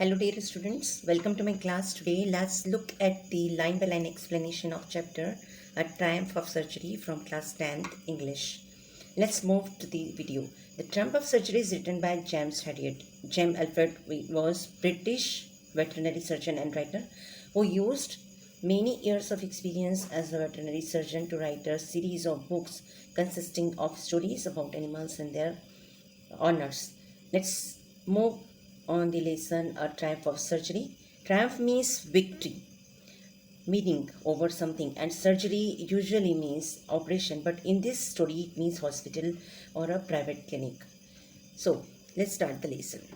Hello dear students, welcome to my class. Today let's look at the line by line explanation of chapter A Triumph of Surgery from class 10th English. Let's move to the video. The Triumph of Surgery is written by James Herriot. James Alfred was British veterinary surgeon and writer who used many years of experience as a veterinary surgeon to write a series of books consisting of stories about animals and their honors. Let's move on the lesson A Triumph of Surgery. Triumph means victory, meaning over something, and surgery usually means operation, but in this story it means hospital or a private clinic. So let's start the lesson.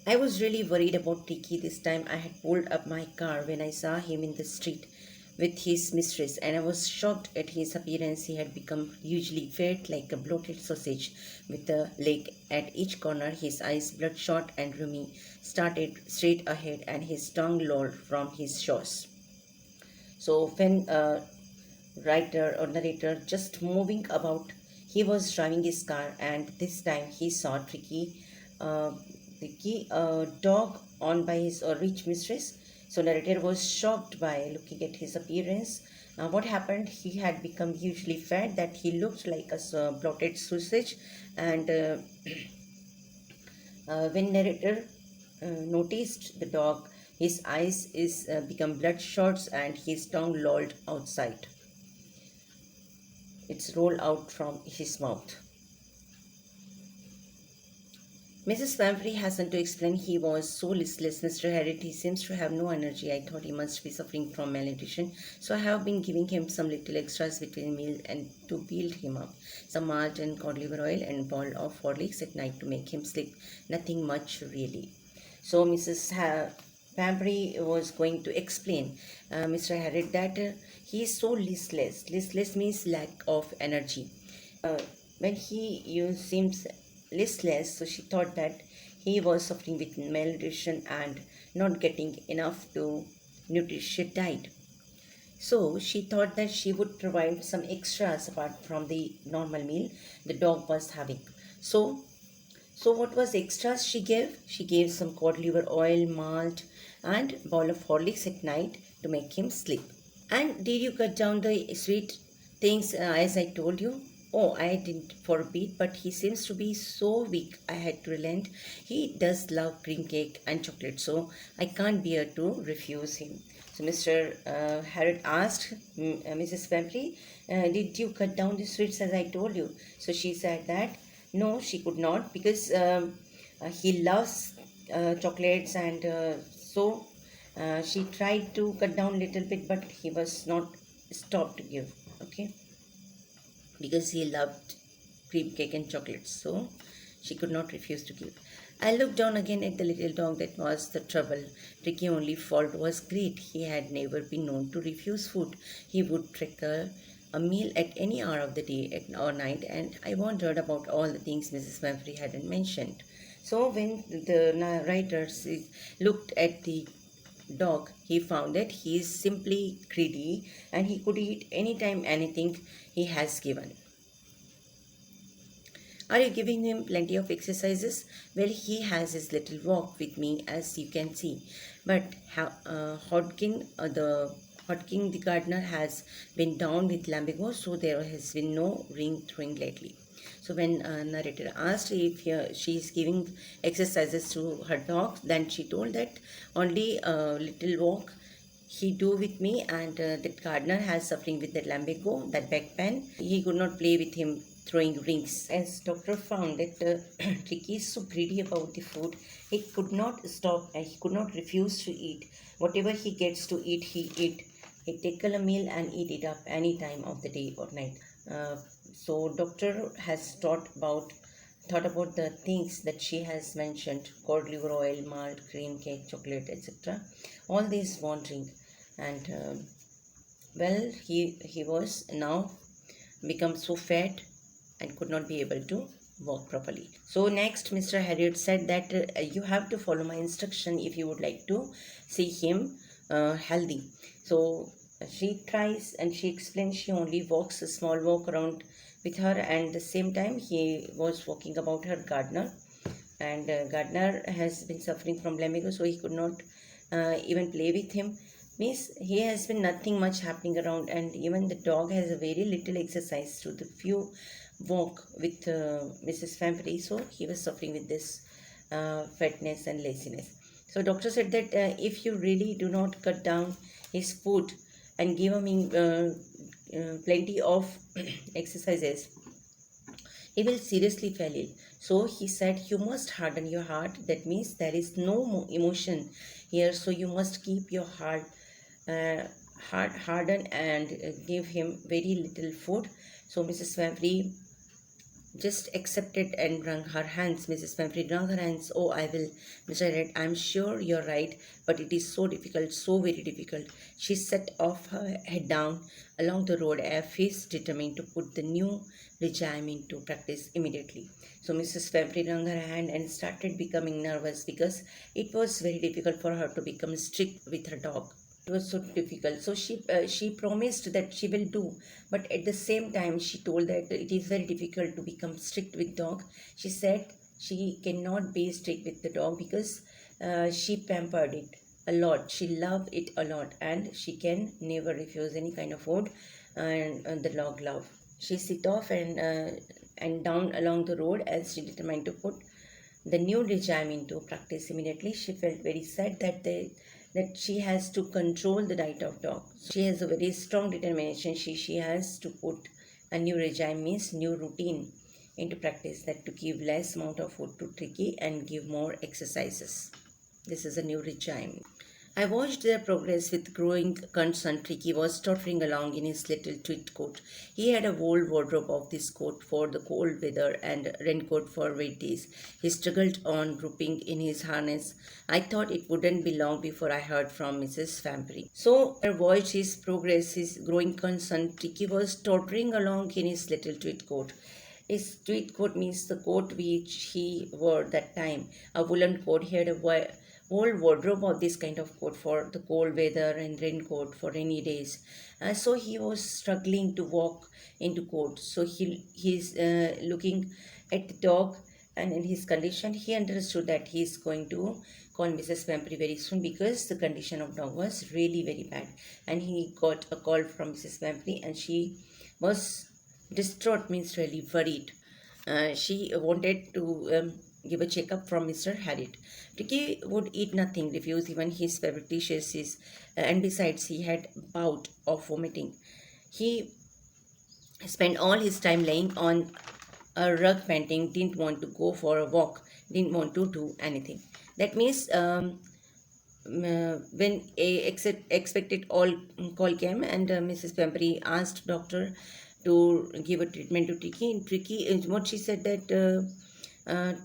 I was really worried about Ricky this time. I had pulled up my car when I saw him in the street with his mistress, and I was shocked at his appearance. He had become hugely fat, like a bloated sausage, with a leg at each corner. His eyes, bloodshot and rheumy, started straight ahead, and his tongue lolled from his jaws. So when a writer or narrator just moving about, he was driving his car, and this time he saw uh, Tricky, a dog owned by his rich mistress. So narrator was shocked by looking at his appearance. What happened? He had become hugely fat, that he looked like a bloated sausage, and when narrator noticed the dog, his eyes is become bloodshot and his tongue lolled outside. It's rolled out from his mouth. Mrs. Pamphry hastened to explain he was so listless. Mr. Harriet, he seems to have no energy. I thought he must be suffering from malnutrition, so I have been giving him some little extras between meals and to build him up. Some malt and cod liver oil and a bowl of Horlicks at night to make him sleep. Nothing much really. So Pamphry was going to explain Mr. Harriet that he is so listless. Listless means lack of energy. When he seems listless, so she thought that he was suffering with malnutrition and not getting enough to nutritious diet. So she thought that she would provide some extras apart from the normal meal the dog was having. So so what was extras she gave? She gave some cod liver oil, malt, and bowl of Horlicks at night to make him sleep. And did you cut down the sweet things as I told you? Oh, I didn't for a bit, but he seems to be so weak. I had to relent. He does love cream cake and chocolate, so I can't bear to refuse him. So Mr. Harrod asked Mrs. Pempley, did you cut down the sweets as I told you? So she said that no, she could not, because he loves chocolates, and she tried to cut down a little bit, but he was not stopped to give. Okay, because he loved cream cake and chocolates, so she could not refuse to give. I looked down again at the little dog. That was the trouble. Tricky only fault was great. He had never been known to refuse food. He would trickle a meal at any hour of the day or night, and I wondered about all the things Mrs. Murphy hadn't mentioned. So when the writers looked at the dog, he found that he is simply greedy and he could eat anytime anything he has given. Are you giving him plenty of exercises? Well, he has his little walk with me, as you can see. But Hodkin, the gardener, has been down with lumbago, so there has been no ring throwing lately. So when narrator asked if she is giving exercises to her dog, then she told that only a little walk he do with me, and that gardener has suffering with that lumbago, that back pain. He could not play with him throwing rings. As doctor found that Ricky is so greedy about the food, he could not stop and he could not refuse to eat. Whatever he gets to eat, he eat. He take a meal and eat it up any time of the day or night. So doctor has thought about the things that she has mentioned: cod liver oil, malt, cream cake, chocolate, etc. All these wandering, and well, he was now become so fat and could not be able to walk properly. So next, Mr. Harriet said that you have to follow my instruction if you would like to see him healthy. So she tries and she explains she only walks a small walk around with her, and the same time he was walking about her gardener. and Gardner has been suffering from lumbago, so he could not even play with him. Means he has been nothing much happening around, and even the dog has a very little exercise to the few walk with Mrs. Family, so he was suffering with this fatness and laziness. So doctor said that if you really do not cut down his food and give him plenty of exercises, he will seriously fail ill. So he said, you must harden your heart. That means there is no emotion here. So you must keep your uh, heart hardened and give him very little food. So Mrs. Swamfrey just accepted and wrung her hands. Mrs. Pamphlet wrung her hands. Oh, I will, Mr. Red. I'm sure you're right, but it is so difficult, so very difficult. She set off her head down along the road, a face determined to put the new regime into practice immediately. So Mrs. Pamphlet wrung her hand and started becoming nervous because it was very difficult for her to become strict with her dog. It was so difficult. So she promised that she will do, but at the same time she told that it is very difficult to become strict with dog. She said she cannot be strict with the dog because she pampered it a lot. She loved it a lot, and she can never refuse any kind of food, and the dog love. She sit off and down along the road as she determined to put the new regime into practice immediately. She felt very sad that she has to control the diet of dog. She has a very strong determination. She has to put a new regime, means new routine into practice, that to give less amount of food to Tricky and give more exercises. This is a new regime. I watched their progress with growing concern. Tricky was tottering along in his little tweed coat. He had a whole wardrobe of this coat for the cold weather and raincoat for wet days. He struggled on, grouping in his harness. I thought it wouldn't be long before I heard from Mrs. Fampery. So I watched his progress, his growing concern. Tricky was tottering along in his little tweed coat. His tweed coat means the coat which he wore that time. A woolen coat. He had a whole wardrobe of this kind of coat for the cold weather and raincoat for rainy days. So he was struggling to walk into coat. So he's looking at the dog, and in his condition he understood that he is going to call Mrs. Pampery very soon because the condition of dog was really very bad. And he got a call from Mrs. Pampery, and she was distraught, means really worried. She wanted to give a checkup from Mr. Harriet. Tricky would eat nothing, refuse even his favorite dishes, and besides, he had bout of vomiting. He spent all his time laying on a rug panting, didn't want to go for a walk, didn't want to do anything. That means when a expected all call came, and Mrs. Pampery asked doctor to give a treatment to Tricky. And Tricky, what she said that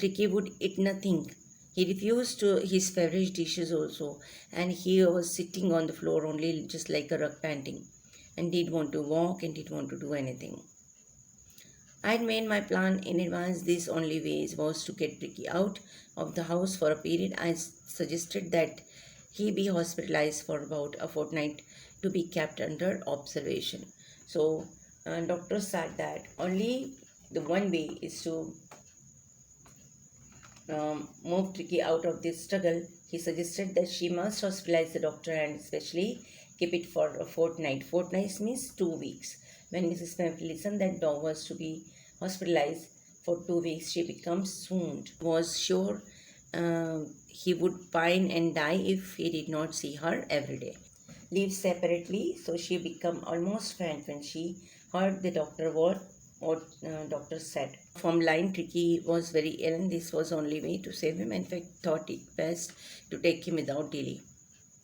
Tricky would eat nothing. He refused to his favorite dishes also, and he was sitting on the floor only, just like a rug panting, and didn't want to walk and didn't want to do anything. I had made my plan in advance. This only way was to get Tricky out of the house for a period. I suggested that he be hospitalized for about a fortnight to be kept under observation. So doctor said that only the one way is to move Tricky out of this struggle. He suggested that she must hospitalize the doctor and especially keep it for a fortnight. Fortnight means 2 weeks. When Mrs. Pamphlet listened that dog was to be hospitalized for 2 weeks, she became swooned. Was sure he would pine and die if he did not see her every day. Live separately, so she became almost faint when she heard the doctor what doctor said. From line, Tricky was very ill, and this was only way to save him. In fact, thought it best to take him without delay.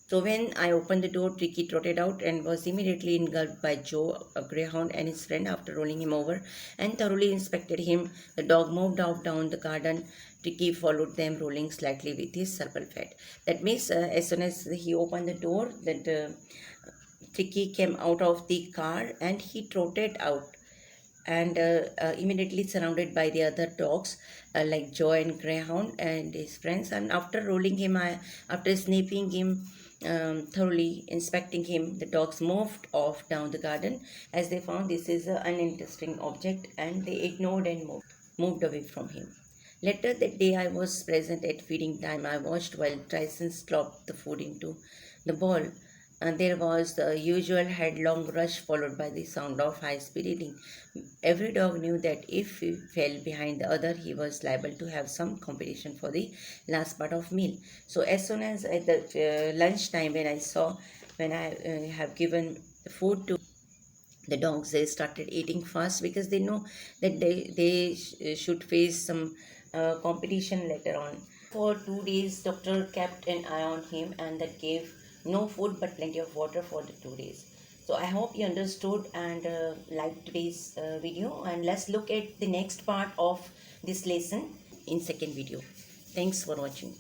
So when I opened the door, Tricky trotted out and was immediately engulfed by Joe, a greyhound, and his friend. After rolling him over and thoroughly inspected him, the dog moved out down the garden. Tricky followed them, rolling slightly with his supple feet. That means as soon as he opened the door, that Tricky came out of the car and he trotted out, and immediately surrounded by the other dogs like Joe and Greyhound and his friends. And after rolling him, after sniffing him, thoroughly inspecting him, the dogs moved off down the garden as they found this is an uninteresting object, and they ignored and moved away from him. Later that day, I was present at feeding time. I watched while Tyson dropped the food into the bowl. And there was the usual headlong rush followed by the sound of high speed eating. Every dog knew that if he fell behind the other, he was liable to have some competition for the last part of meal. So as soon as at the lunch time, when I have given food to the dogs, they started eating fast because they know that they should face some competition later on. For 2 days, doctor kept an eye on him and that gave no food but plenty of water for the 2 days. So I hope you understood and liked today's video, and let's look at the next part of this lesson in second video. Thanks for watching.